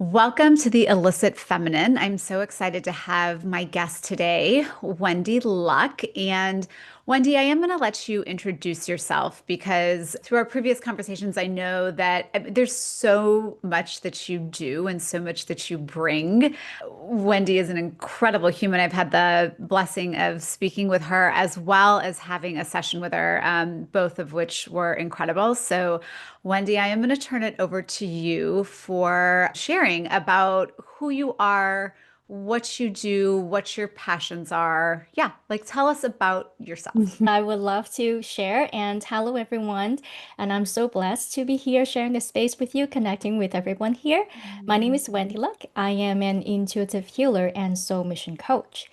Welcome to the Illicit Feminine. I'm so excited to have my guest today, Wendy Luck. And Wendy, I am going to let you introduce yourself because through our previous conversations, I know that there's so much that you do and so much that you bring. Wendy is an incredible human. I've had the blessing of speaking with her as well as having a session with her, both of which were incredible. So Wendy, I am going to turn it over to you for sharing about who you are, what you do, what your passions are. Yeah, like tell us about yourself. I would love to share. And hello, everyone. And I'm so blessed to be here sharing the space with you, connecting with everyone here. My name is Wendy Luk. I am an intuitive healer and soul mission coach.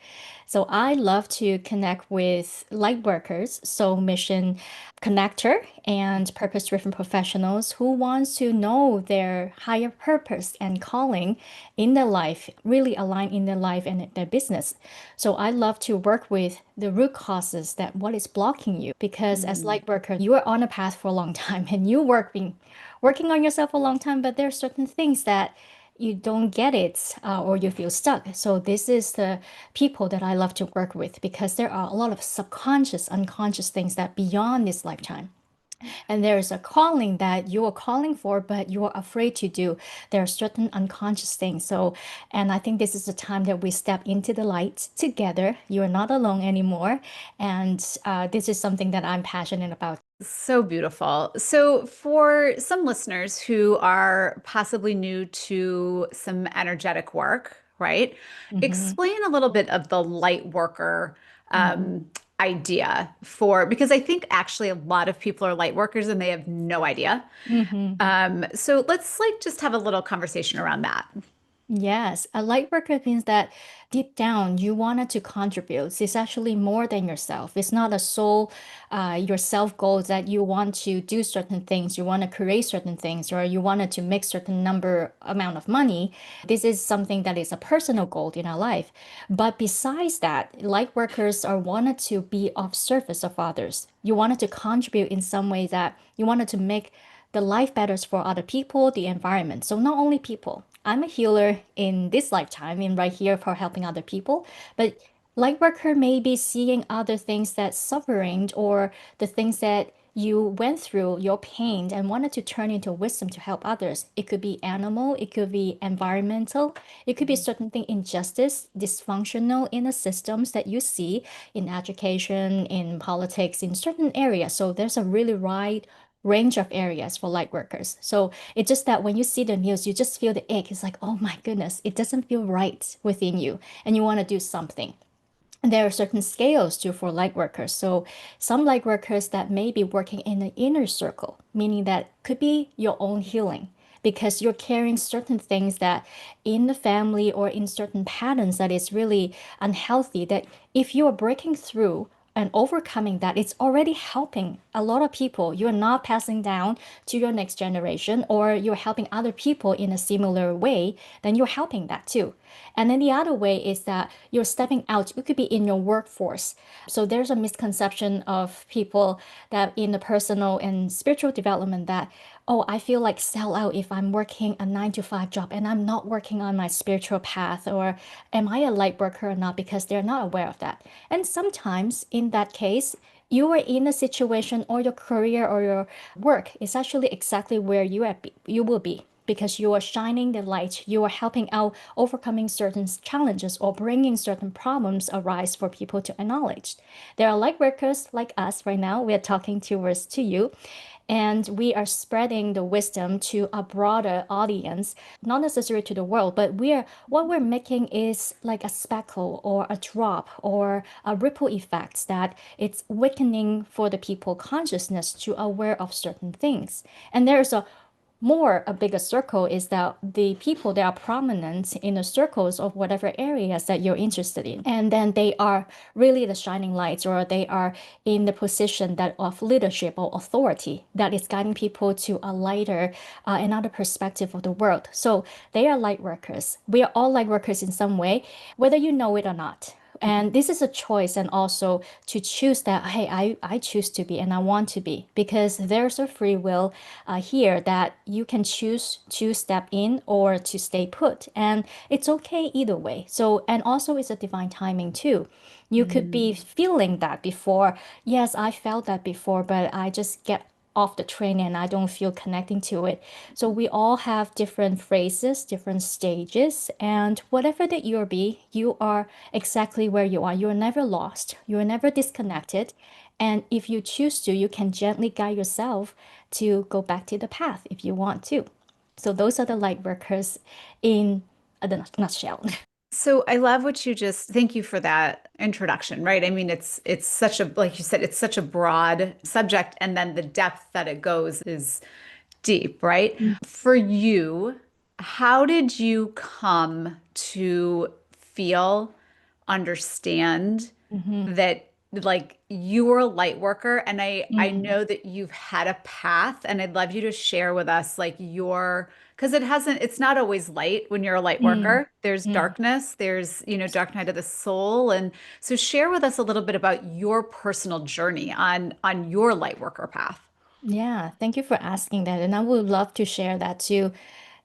So I love to connect with light workers, soul mission connector, and purpose-driven professionals who wants to know their higher purpose and calling in their life, really align in their life and their business. So I love to work with the root causes that what is blocking you because as Mm. light worker, you are on a path for a long time and you working on yourself for a long time, but there are certain things that you don't get it or you feel stuck. So this is the people that I love to work with because there are a lot of subconscious, unconscious things that beyond this lifetime. And there's a calling that you are calling for, but you are afraid to do. There are certain unconscious things. So, and I think this is the time that we step into the light together. You are not alone anymore. And this is something that I'm passionate about. So beautiful. So, for some listeners who are possibly new to some energetic work, right? Mhm, Explain a little bit of the light worker mhm, um, idea because I think actually a lot of people are light workers and they have no idea. mhm. So let's like just have a little conversation around that. Yes, a light worker means that deep down you wanted to contribute. It's actually more than yourself. It's not a soul, your self goals that you want to do certain things, you want to create certain things, or you wanted to make certain number amount of money. This is something that is a personal goal in our life. But besides that, light workers are wanted to be of service of others. You wanted to contribute in some way that you wanted to make the life better for other people, the environment. So not only people. I'm a healer in this lifetime and right here for helping other people, but light worker may be seeing other things that suffering or the things that you went through your pain and wanted to turn into wisdom to help others. It could be animal, it could be environmental, it could be certain thing injustice, dysfunctional in the systems that you see in education, in politics, in certain areas. So there's a really wide range of areas for light workers. So it's just that when you see the news, you just feel the ache. It's like, oh my goodness, it doesn't feel right within you, and you want to do something. And there are certain scales too for light workers. So some light workers that may be working in the inner circle, meaning that could be your own healing because you're carrying certain things that in the family or in certain patterns that is really unhealthy that if you are breaking through and overcoming that, it's already helping a lot of people. You're not passing down to your next generation or you're helping other people in a similar way, then you're helping that too. And then the other way is that you're stepping out. You could be in your workforce. So there's a misconception of people that in the personal and spiritual development that, oh, I feel like sell out if I'm working a 9 to 5 job and I'm not working on my spiritual path, or am I a light worker or not? Because they're not aware of that. And sometimes in that case, you are in a situation or your career or your work is actually exactly where you will be because you are shining the light, you are helping out overcoming certain challenges or bringing certain problems arise for people to acknowledge. There are light workers like us right now. We are talking towards to you, and we are spreading the wisdom to a broader audience, not necessarily to the world, but what we're making is like a speckle or a drop or a ripple effect that it's awakening for the people consciousness to aware of certain things. And there's a bigger circle is that the people that are prominent in the circles of whatever areas that you're interested in, and then they are really the shining lights or they are in the position that of leadership or authority that is guiding people to a lighter another perspective of the world. So they are light workers. We are all light workers in some way, whether you know it or not. And this is a choice, and also to choose that, hey, I choose to be and I want to be, because there's a free will here that you can choose to step in or to stay put. And it's okay either way. So, and also it's a divine timing too. You could Mm, be feeling that before. Yes, I felt that before, but I just get off the train and I don't feel connecting to it. So we all have different phrases, different stages, and whatever that you are exactly where you are. You're never lost. You're never disconnected. And if you choose to, you can gently guide yourself to go back to the path if you want to. So those are the light workers in a nutshell. So I love what you just, thank you for that introduction, right? I mean, it's such a, like you said, it's such a broad subject, and then the depth that it goes is deep, right? For you, how did you come to feel, understand Mm-hmm. that like you were a light worker? And I Mm, know that you've had a path, and I'd love you to share with us like your, because it's not always light when you're a light mm, worker. There's mm. darkness, there's, dark night of the soul. And so share with us a little bit about your personal journey on your light worker path. Yeah, thank you for asking that. And I would love to share that too,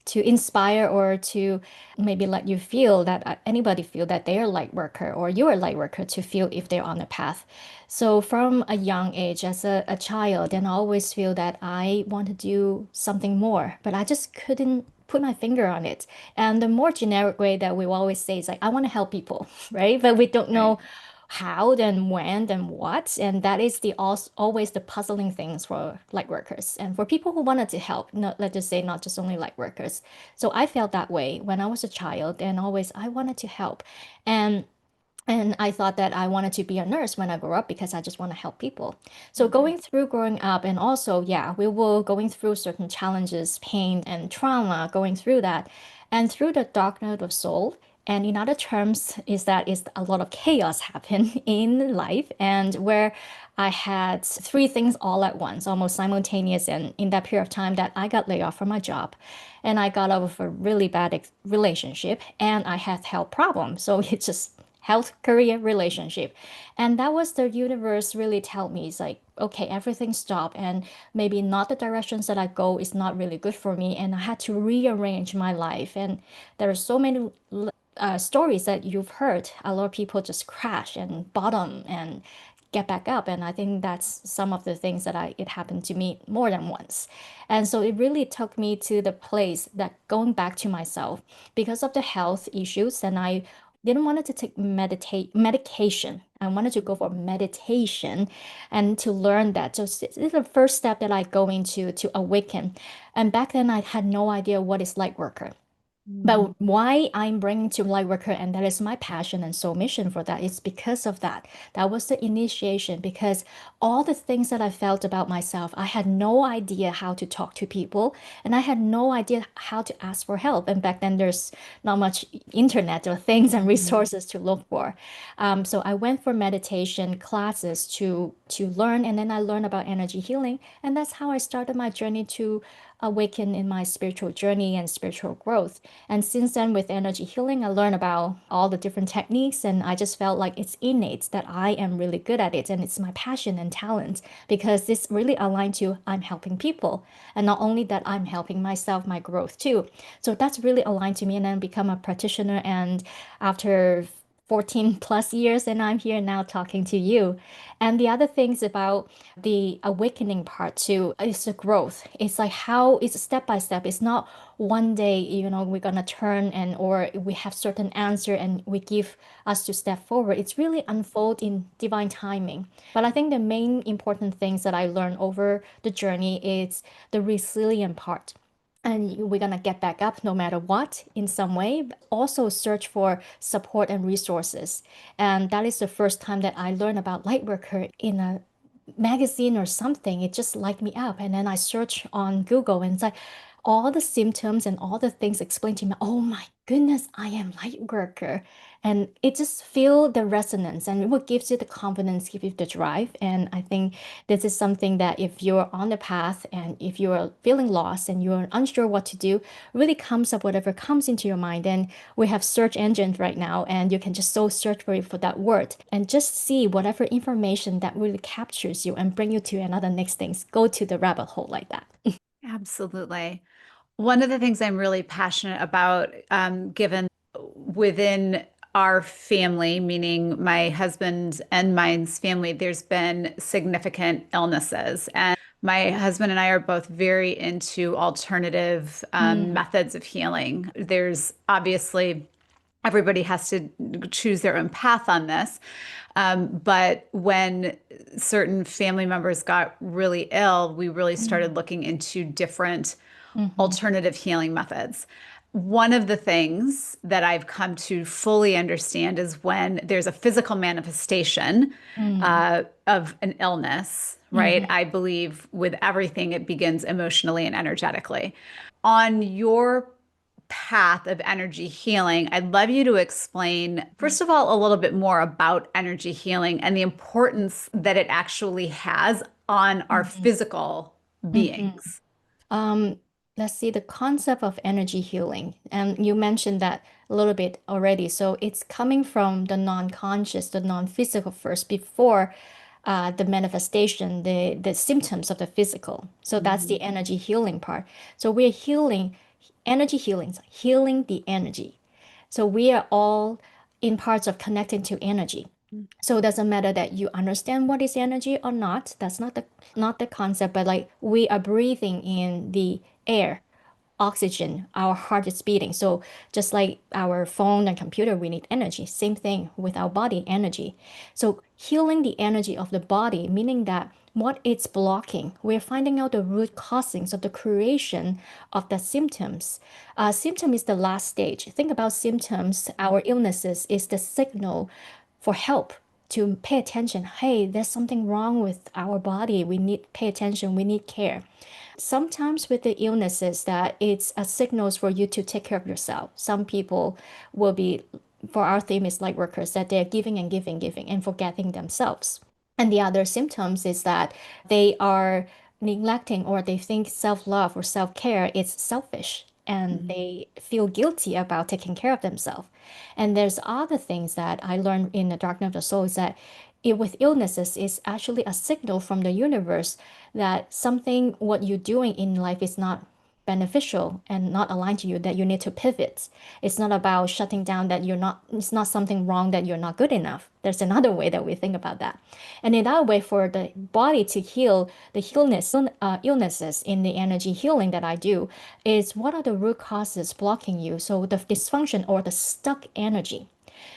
to inspire or to maybe let you feel that anybody feel that they're a light worker or you're a light worker, to feel if they're on the path. So from a young age, as a child, and I always feel that I want to do something more, but I just couldn't put my finger on it. And the more generic way that we always say is like, I want to help people, right? But we don't Right. know how, then when, then what. And that is the always the puzzling things for light workers and for people who wanted to help, not, let's just say, not just only light workers. So I felt that way when I was a child, and always I wanted to help. And and I thought that I wanted to be a nurse when I grew up because I just want to help people. So Mhm. going through growing up, and also, yeah, we were going through certain challenges, pain and trauma, going through that. And through the dark night of soul, and in other terms, is a lot of chaos happen in life, and where I had three things all at once, almost simultaneous, and in that period of time that I got laid off from my job, and I got out of a really bad relationship, and I had health problems. So it's just health, career, relationship. And that was the universe really tell me, it's like, okay, everything stopped, and maybe not the directions that I go is not really good for me. And I had to rearrange my life. And there are so many stories that you've heard. A lot of people just crash and bottom and get back up. And I think that's some of the things that it happened to me more than once. And so it really took me to the place that going back to myself because of the health issues. And I didn't want to take medication. I wanted to go for meditation and to learn that. So this is the first step that I go into to awaken. And back then I had no idea what is light worker. Mm. But why I'm bringing to Lightworker, and that is my passion and soul mission for that, is because of that. That was the initiation, because all the things that I felt about myself, I had no idea how to talk to people, and I had no idea how to ask for help. And back then, there's not much internet or things and Mhm. resources to look for. So I went for meditation classes to learn, and then I learned about energy healing, and that's how I started my journey to awaken in my spiritual journey and spiritual growth. And since then, with energy healing, I learned about all the different techniques, and I just felt like it's innate that I am really good at it, and it's my passion and talent, because this really aligned to I'm helping people, and not only that, I'm helping myself, my growth too. So that's really aligned to me, and then become a practitioner. And after 14 plus years, and I'm here now talking to you. And the other things about the awakening part too is the growth. It's like how it's step by step. It's not one day, we're gonna turn, and or we have certain answer and we give us to step forward. It's really unfold in divine timing. But I think the main important things that I learned over the journey is the resilient part. And we're gonna get back up no matter what in some way. But also search for support and resources. And that is the first time that I learned about Lightworker in a magazine or something. It just light me up. And then I search on Google, and it's like, all the symptoms and all the things explained to me. Oh my goodness, I am light worker. And it just feel the resonance and what gives you the confidence, give you the drive. And I think this is something that if you're on the path and if you're feeling lost and you're unsure what to do, really comes up whatever comes into your mind. And we have search engines right now, and you can just so search for it for that word and just see whatever information that really captures you and bring you to another next things. Go to the rabbit hole like that. Absolutely. One of the things I'm really passionate about, given within our family, meaning my husband and mine's family, there's been significant illnesses. And my husband and I are both very into alternative Mm, methods of healing. There's obviously everybody has to choose their own path on this. But when certain family members got really ill, we really mm, started looking into different mhm, alternative healing methods. One of the things that I've come to fully understand is when there's a physical manifestation mm, of an illness, right? mhm. I believe with everything, it begins emotionally and energetically. On your path of energy healing, I'd love you to explain, first of all, a little bit more about energy healing and the importance that it actually has on our Mhm, physical mhm. beings. Um, let's see the concept of energy healing. And you mentioned that a little bit already. So it's coming from the non-conscious, the non-physical first before the manifestation, the symptoms of the physical. So that's the Mhm. energy healing part. So we're healing, energy healing, healing the energy. So we are all in parts of connecting to energy. So it doesn't matter that you understand what is energy or not. That's not the concept, but like we are breathing in the air, oxygen, our heart is beating. So just like our phone and computer, we need energy. Same thing with our body, energy. So healing the energy of the body, meaning that what it's blocking, we're finding out the root causings of the creation of the symptoms. Symptom is the last stage. Think about symptoms. Our illnesses is the signal for help to pay attention. Hey, there's something wrong with our body. We need pay attention. We need care. Sometimes with the illnesses that it's a signals for you to take care of yourself. Some people will be, for our theme is light workers, that they're giving and giving, giving and forgetting themselves. And the other symptoms is that they are neglecting or they think self-love or self-care is selfish and Mhm. they feel guilty about taking care of themselves. And there's other things that I learned in the Dark Night of the Soul is that it, with illnesses is actually a signal from the universe that something what you're doing in life is not beneficial and not aligned to you, that you need to pivot. It's not about shutting down that you're not, it's not something wrong that you're not good enough. There's another way that we think about that. And in that way, for the body to heal the illnesses in the energy healing that I do, is what are the root causes blocking you? So the dysfunction or the stuck energy.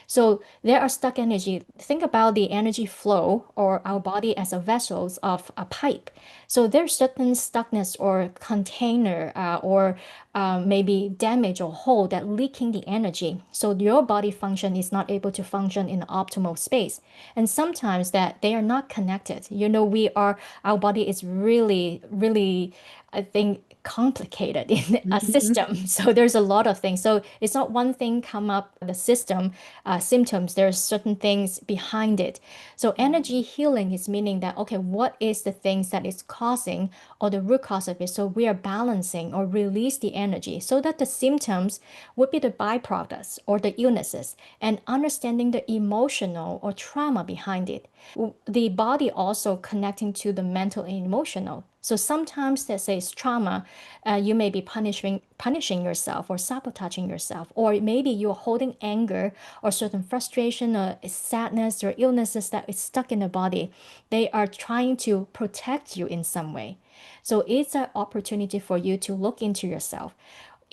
So there are stuck energy. Think about the energy flow or our body as a vessels of a pipe. So there's certain stuckness or container or maybe damage or hole that leaking the energy. So your body function is not able to function in optimal space. And sometimes that they are not connected. You know, our body is really, really, I think, complicated in a Mhm. system. So there's a lot of things. So it's not one thing come up the system symptoms. There's certain things behind it. So energy healing is meaning that okay, what is the things that is causing or the root cause of it? So we are balancing or release the energy so that the symptoms would be the byproducts or the illnesses and understanding the emotional or trauma behind it. The body also connecting to the mental and emotional. So sometimes that says trauma, you may be punishing yourself or sabotaging yourself, or maybe you're holding anger or certain frustration or sadness or illnesses that is stuck in the body. They are trying to protect you in some way. So it's an opportunity for you to look into yourself.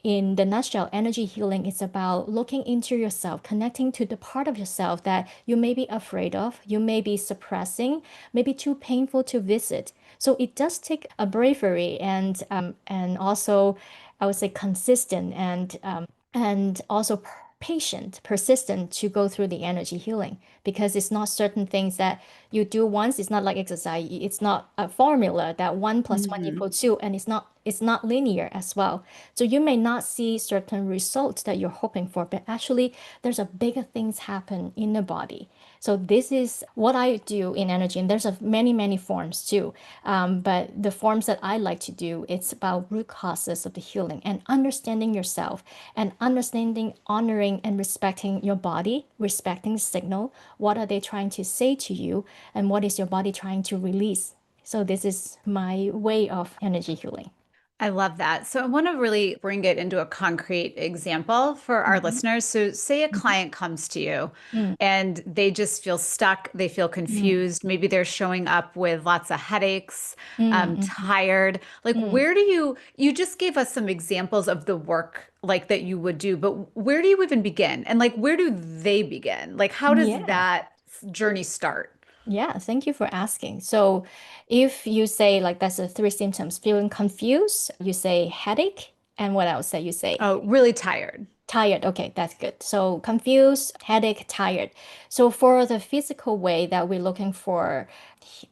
In the nutshell, energy healing is about looking into yourself, connecting to the part of yourself that you may be afraid of, you may be suppressing, maybe too painful to visit. So it does take a bravery and also I would say consistent and also patient, persistent to go through the energy healing because it's not certain things that you do once. It's not like exercise. It's not a formula that one plus one Mhm. equals two, and it's not It's not linear as well. So you may not see certain results that you're hoping for, but actually there's a bigger things happen in the body. So this is what I do in energy, and there's many, many forms too. But the forms that I like to do, it's about root causes of the healing and understanding yourself and understanding, honoring, and respecting your body, respecting the signal. What are they trying to say to you, and what is your body trying to release? So this is my way of energy healing. I love that. So I want to really bring it into a concrete example for our Mhm, listeners. So say a mhm, client comes to you mm, and they just feel stuck, they feel mm, confused. Maybe they're showing up with lots of headaches, mm, mhm, tired. Like, mm. where do you just gave us some examples of the work like that you would do, but where do you even begin? And like, where do they begin? Like, how does Yeah. that journey start? Yeah, thank you for asking. So, if you say like that's the three symptoms, feeling confused, you say headache, and what else that you say? Oh, really tired. Tired. Okay, that's good. So, confused, headache, tired. So, for the physical way that we're looking for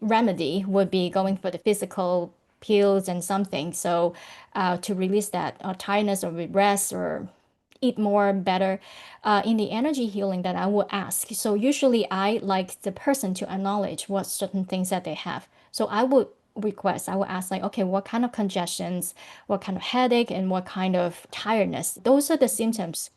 remedy would be going for the physical pills and something. So, to release that tiredness or rest or eat more better in the energy healing that I will ask. So usually I like the person to acknowledge what certain things that they have. So I would request, I would ask like, okay, what kind of congestions, what kind of headache, and what kind of tiredness? Those are the symptoms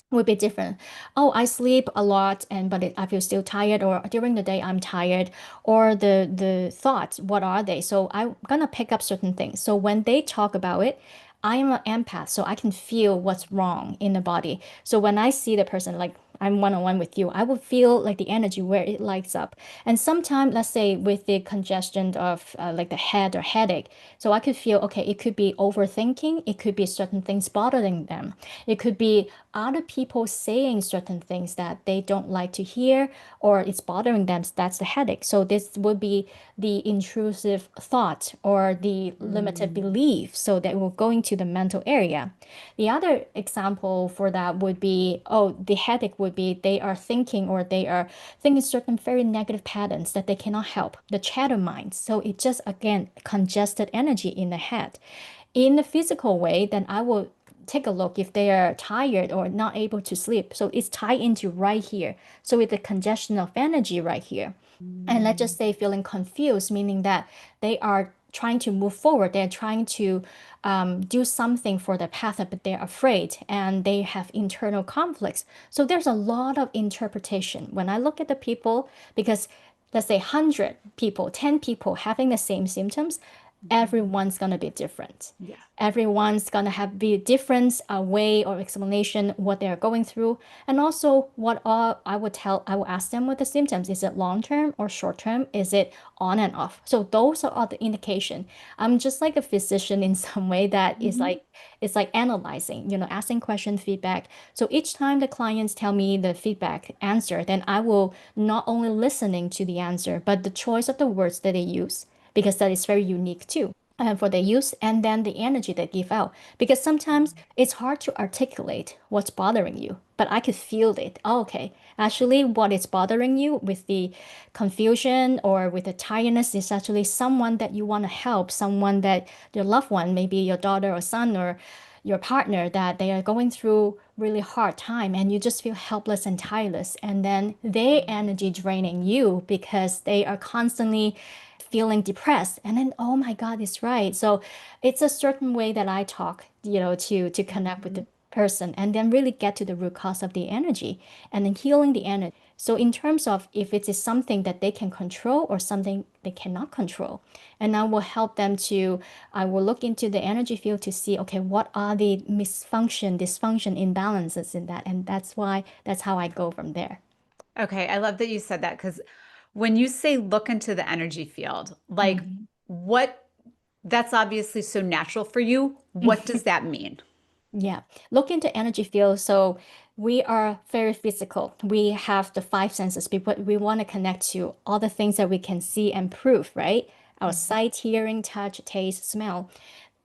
would be different. Oh, I sleep a lot and I feel still tired, or during the day I'm tired, or the thoughts, what are they? So I'm gonna pick up certain things. So when they talk about it, I am an empath, so I can feel what's wrong in the body. So when I see the person, like I'm one-on-one with you, I will feel like the energy where it lights up. And sometimes, let's say with the congestion of like the head or headache, so I could feel, okay, it could be overthinking, it could be certain things bothering them, it could be other people saying certain things that they don't like to hear or it's bothering them. That's the headache. So this would be the intrusive thought or the limited Mm. belief. So that will go into the mental area. The other example for that would be, oh, the headache would be they are thinking or they are thinking certain very negative patterns that they cannot help, the chatter mind. So it just, again, congested energy in the head. In the physical way, then I will take a look if they are tired or not able to sleep. So it's tied into right here. So with the congestion of energy right here. And let's just Mm. say feeling confused, meaning that they are trying to move forward. They're trying to do something for the path, but they're afraid and they have internal conflicts. So there's a lot of interpretation. When I look at the people, because let's say 100 people, 10 people having the same symptoms, everyone's going to be different. Yeah. Everyone's going to have be different way or explanation what they're going through. And also what I will ask them what the symptoms. Is it long term or short term? Is it on and off? So those are all the indication. I'm just like a physician in some way that is Mhm. like it's like analyzing, asking question feedback. So each time the clients tell me the feedback answer, then I will not only listening to the answer, but the choice of the words that they use, because that is very unique too for the use, and then the energy they give out. Because sometimes it's hard to articulate what's bothering you, but I could feel it. Oh, okay, actually, what is bothering you with the confusion or with the tiredness is actually someone that you want to help, someone that your loved one, maybe your daughter or son or your partner, that they are going through really hard time and you just feel helpless and tireless, and then their energy draining you because they are constantly feeling depressed, and then oh my God, it's right. So it's a certain way that I talk, to connect with the Mhm. person and then really get to the root cause of the energy and then healing the energy. So in terms of if it is something that they can control or something they cannot control, and I will help them to, I will look into the energy field to see, okay, what are the misfunction, dysfunction, imbalances in that, and that's how I go from there. Okay, I love that you said that because when you say look into the energy field, like Mhm. what that's obviously so natural for you. What does that mean? Yeah, look into energy field. So we are very physical. We have the five senses, but we want to connect to all the things that we can see and prove, right? Our Mhm. sight, hearing, touch, taste, smell.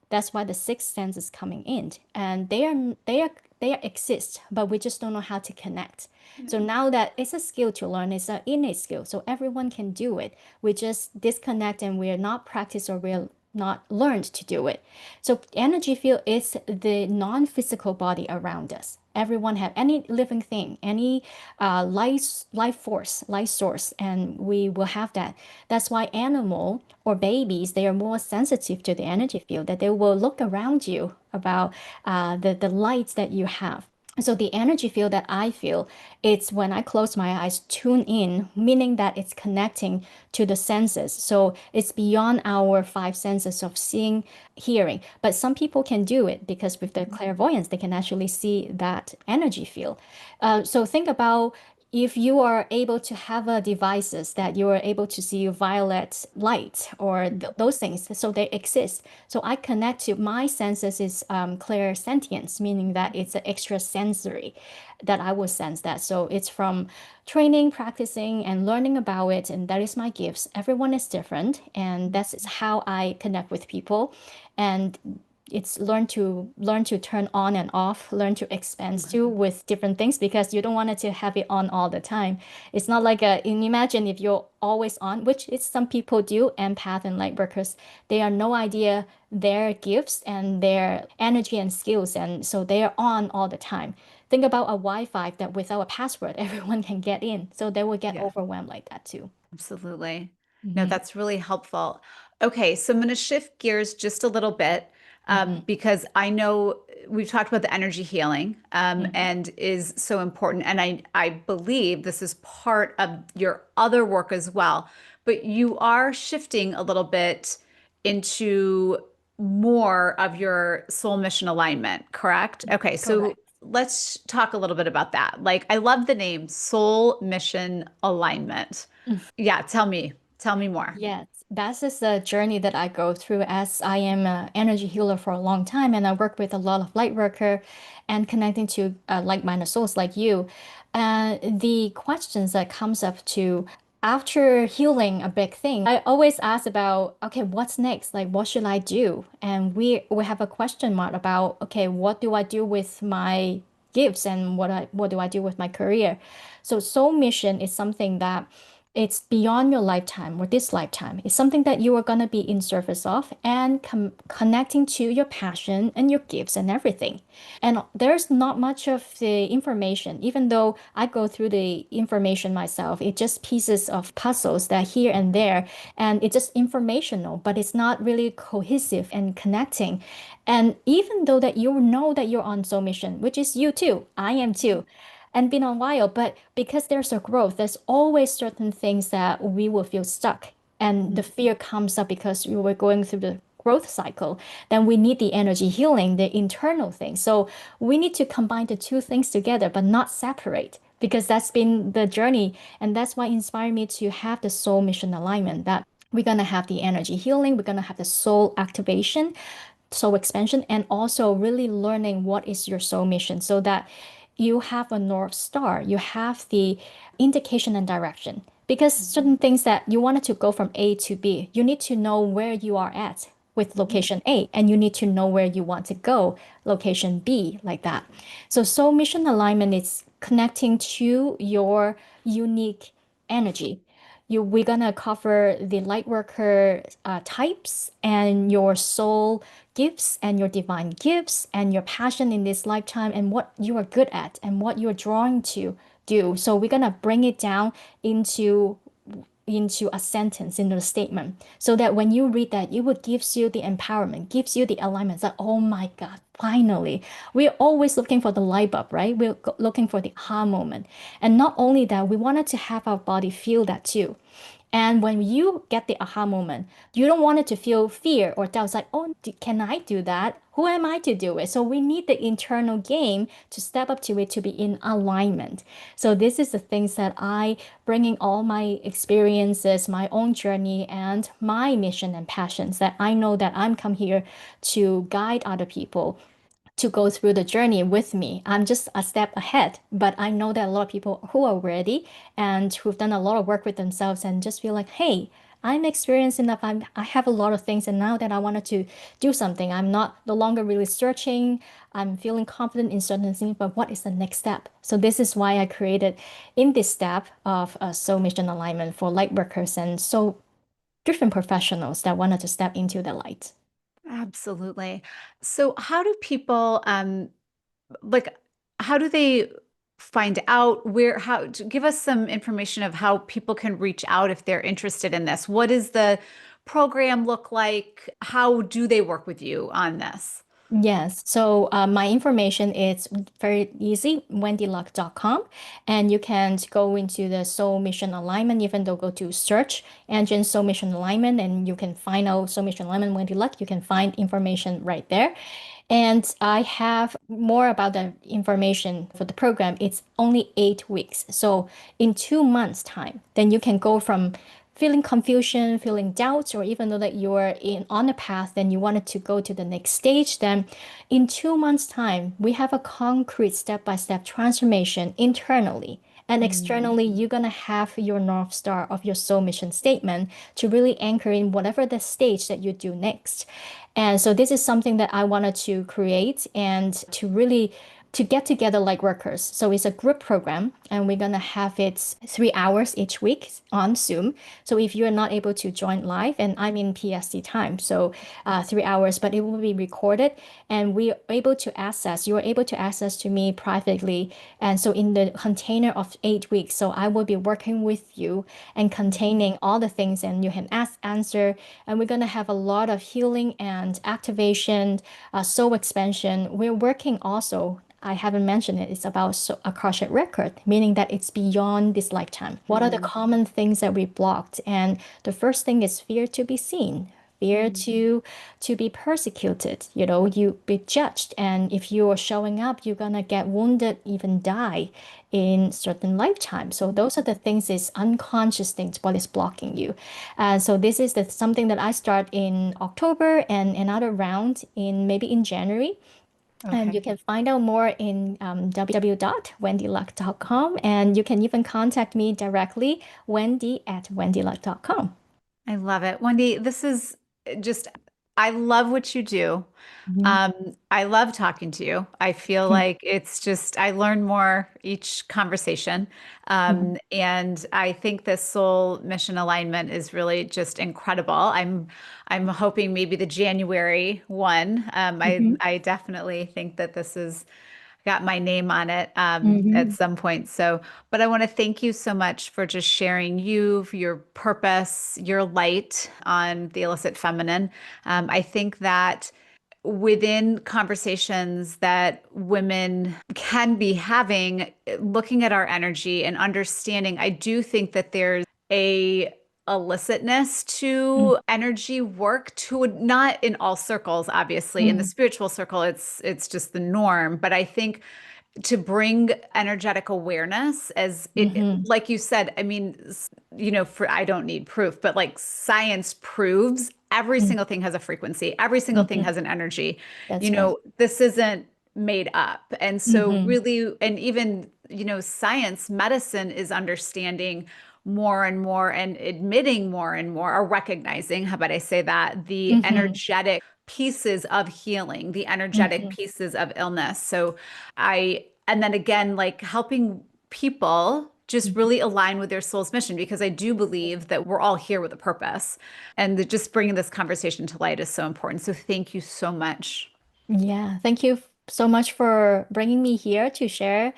That's why the sixth sense is coming in, and they exist, but we just don't know how to connect. Yeah. So now that it's a skill to learn, it's an innate skill, so everyone can do it. We just disconnect and we're not practice or we're not learned to do it. So energy field is the non-physical body around us. Everyone have any living thing, any life force, life source, and we will have that. That's why animal or babies, they are more sensitive to the energy field, that they will look around you about the lights that you have. So the energy field that I feel, it's when I close my eyes, tune in, meaning that it's connecting to the senses. So it's beyond our five senses of seeing, hearing. But some people can do it because with their clairvoyance, they can actually see that energy field. So think about if you are able to have devices that you are able to see violet light or those things, so they exist. So I connect to my senses is clairsentience, meaning that it's an extra sensory that I will sense that. So it's from training, practicing, and learning about it, and that is my gifts. Everyone is different, and that's how I connect with people. And it's learn to turn on and off, learn to expand to with different things because you don't want it to have it on all the time. It's not like imagine if you're always on, which is some people do, empath and light workers, they are no idea their gifts and their energy and skills, and so they are on all the time. Think about a Wi-Fi that without a password, everyone can get in. So they will get Yeah. overwhelmed like that too. Absolutely. No, Hmm. that's really helpful. Okay, so I'm going to shift gears just a little bit Hmm. because I know we've talked about the energy healing Hmm. and is so important. And I believe this is part of your other work as well. But you are shifting a little bit into more of your soul mission alignment, correct? Okay, so Correct. let's talk a little bit about that. Like, I love the name Soul Mission Alignment. Yeah, tell me more. Yes, that's just a journey that I go through as I am an energy healer for a long time, and I work with a lot of light worker and connecting to like-minded souls like you. The questions that comes up to after healing a big thing, I always ask about, okay, what's next? Like, what should I do? And we have a question mark about, okay, what do I do with my gifts and what do I do with my career? So soul mission is something that it's beyond your lifetime or this lifetime. It's something that you are going to be in service of and connecting to your passion and your gifts and everything. And there's not much of the information, even though I go through the information myself. It's just pieces of puzzles that here and there, and it's just informational, but it's not really cohesive and connecting. And even though that you know that you're on soul mission, which is you too, I am too, and been a while, but because there's a growth, there's always certain things that we will feel stuck. And the fear comes up because we were going through the growth cycle. Then we need the energy healing, the internal thing. So we need to combine the two things together, but not separate. Because that's been the journey. And that's why inspired me to have the soul mission alignment that we're going to have the energy healing, we're going to have the soul activation, soul expansion, and also really learning what is your soul mission so that you have a North Star, you have the indication and direction. Because certain things that you wanted to go from A to B, you need to know where you are at with location A, and you need to know where you want to go, location B, like that. So soul mission alignment is connecting to your unique energy. We're gonna cover the lightworker types and your soul gifts and your divine gifts and your passion in this lifetime and what you are good at and what you're drawing to do. So we're gonna bring it down into a sentence, into a statement, so that when you read that, it would gives you the empowerment, gives you the alignment. That oh my God, finally, we're always looking for the light bulb, right? We're looking for the aha moment, and not only that, we wanted to have our body feel that too. And when you get the aha moment, you don't want it to feel fear or doubt. It's like, oh, can I do that? Who am I to do it? So we need the internal game to step up to it to be in alignment. So this is the things that I bringing all my experiences, my own journey, and my mission and passions that I know that I'm come here to guide other people to go through the journey with me. I'm just a step ahead, but I know that a lot of people who are ready and who've done a lot of work with themselves and just feel like, hey, I'm experienced enough. I have a lot of things, and now that I wanted to do something, I'm not no longer really searching. I'm feeling confident in certain things, but what is the next step? So this is why I created in this step of soul mission alignment for light workers and so different professionals that wanted to step into the light. Absolutely. So how do people like how do they find out where how to give us some information of how people can reach out if they're interested in this? What does the program look like? How do they work with you on this? Yes, so my information is very easy, wendyluk.com, and you can go into the soul mission alignment, even though go to search engine soul mission alignment, and you can find out soul mission alignment Wendy Luck. You can find information right there. And I have more about the information for the program. It's only 8 weeks. So in 2 months' time, then you can go from feeling confusion, feeling doubts, or even though that you're in on a path, then you wanted to go to the next stage, then in 2 months' time, we have a concrete step-by-step transformation internally. And Mm, externally, you're going to have your North Star of your soul mission statement to really anchor in whatever the stage that you do next. And so this is something that I wanted to create and to really to get together like workers. So it's a group program and we're gonna have it 3 hours each week on Zoom. So if you're not able to join live, and I'm in PST time, so 3 hours, but it will be recorded and you are able to access to me privately. And so in the container of 8 weeks, so I will be working with you and containing all the things and you can ask, answer, and we're gonna have a lot of healing and activation, soul expansion. We're working also. I haven't mentioned it. It's about Akashic record, meaning that it's beyond this lifetime. What are the mm, common things that we blocked? And the first thing is fear to be seen, fear mm, to be persecuted. You know, you be judged, and if you are showing up, you're gonna get wounded, even die in certain lifetime. So those are the things is unconscious things what is blocking you. And so this is something that I start in October and another round in maybe in January. And you okay. can find out more in www.wendyluck.com. And you can even contact me directly, wendy@wendyluck.com. I love it. Wendy, this is just, I love what you do. Mhm. I love talking to you. I feel like it's just, I learn more each conversation. Mhm. And I think this soul mission alignment is really just incredible. I'm hoping maybe the January one. Mhm. I definitely think that this is got my name on it at Mhm. some point. So, but I want to thank you so much for just sharing you, for your purpose, your light on the illicit feminine. I think that within conversations that women can be having, looking at our energy and understanding, I do think that there's a illicitness Mhm. to energy work to not in all circles, obviously. In the Mhm. spiritual circle, it's just the norm. But I think to bring energetic awareness as it, Mhm. like you said, I mean, for I don't need proof, but like science proves every Mhm. single thing has a frequency, every single thing Mhm. has an energy. That's right. This isn't made up. And so Mhm. really, and even, science, medicine is understanding more and more and admitting more and more, or recognizing, how about I say that, the Mhm. energetic pieces of healing, the energetic Mhm. pieces of illness. So and then again, like helping people just Mhm. really align with their soul's mission, because I do believe that we're all here with a purpose. And just bringing this conversation to light is so important. So thank you so much. Yeah, thank you so much for bringing me here to share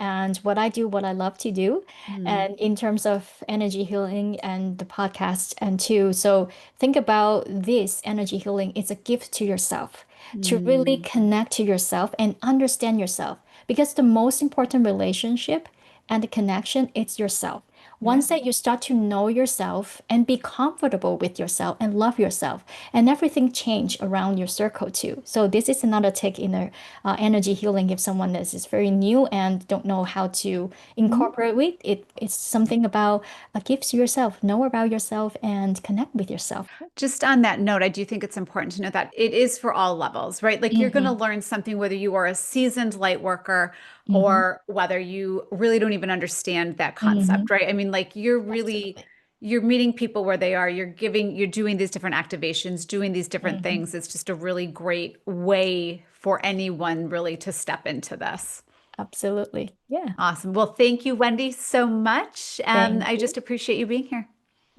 and what I do, what I love to do, Mm, and in terms of energy healing and the podcast and too. So think about this energy healing. It's a gift to yourself to really mm, connect to yourself and understand yourself because the most important relationship and the connection, it's yourself. yeah. Once that you start to know yourself and be comfortable with yourself and love yourself, and everything change around your circle too. So this is another take in the energy healing. If someone is very new and don't know how to Mhm. incorporate with it, it's something about gifts yourself, know about yourself, and connect with yourself. Just on that note, I do think it's important to note that it is for all levels, right? Like you're going to Mm-hmm. learn something whether you are a seasoned light worker Mm-hmm. or whether you really don't even understand that Mm-hmm. concept, right? I mean, like Absolutely. you're meeting people where they are, you're doing these different activations, doing these different Mm-hmm. things. It's just a really great way for anyone really to step into this. Absolutely. Yeah. Awesome. Well, thank you, Wendy, so much. Thank I you. just appreciate you being here.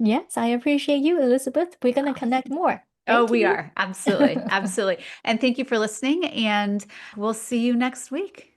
Yes, I appreciate you, Elizabeth. We're going to connect Awesome. more. Oh, Thank we you. are. Absolutely. Absolutely. And thank you for listening. And we'll see you next week.